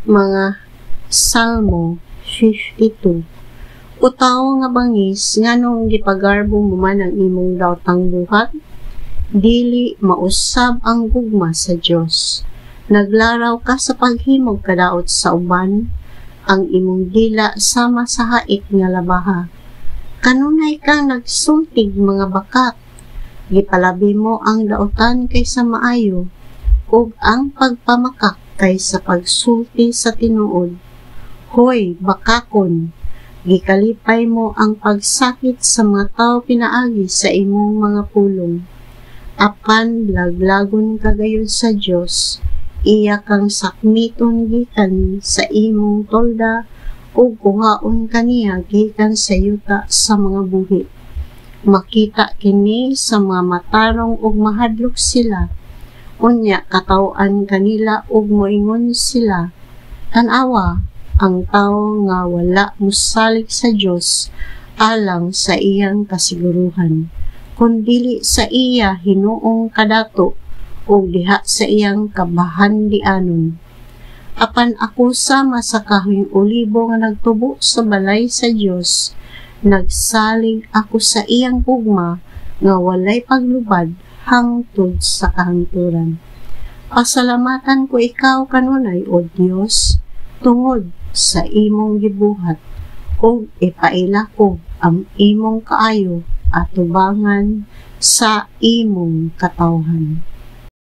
mga Salmo 52. Utaw nga bangis nganong gipagarbo mo man ang imong dawtang buhat, dili mausab ang gugma sa Dios. Naglaraw ka sa paghimog kadaot sa uban, ang imong dila sama sa hait nga labaha. Kanunay kang nagsultig mga bakat, gipalabi mo ang daotan kaysa maayo, ug ang pagpamakak kaysa pagsulti sa tinuod. Hoy, bakakon! Gikalipay mo ang pagsakit sa mga tao pinaagi sa imong mga pulong. Apan laglagon kagayon sa Dios, iya kang sakmiton gikan sa imong tolda ug kuhaon kaniya gikan sa yuta sa mga buhi. Makita kini sa mga matarong ug mahadlok sila. Unya kataw-an kanila ug moingon sila, tan-awa, ang tao nga wala musalig sa Dios alang sa iyang kasiguruhan, kundili sa iya hinuong kadato o diha sa iyang kabahandianon. Apan ako sama sa kahoy olibo nga nagtubo sa balay sa Dios, nagsalig ako sa iyang gugma nga walay paglubad hangtod sa kahangturan. Pasalamatan ko ikaw kanunay, O Dios, tungod sa imong gibuhat, ug ipaila ko ang imong kaayo at tubangan sa imong katawhan.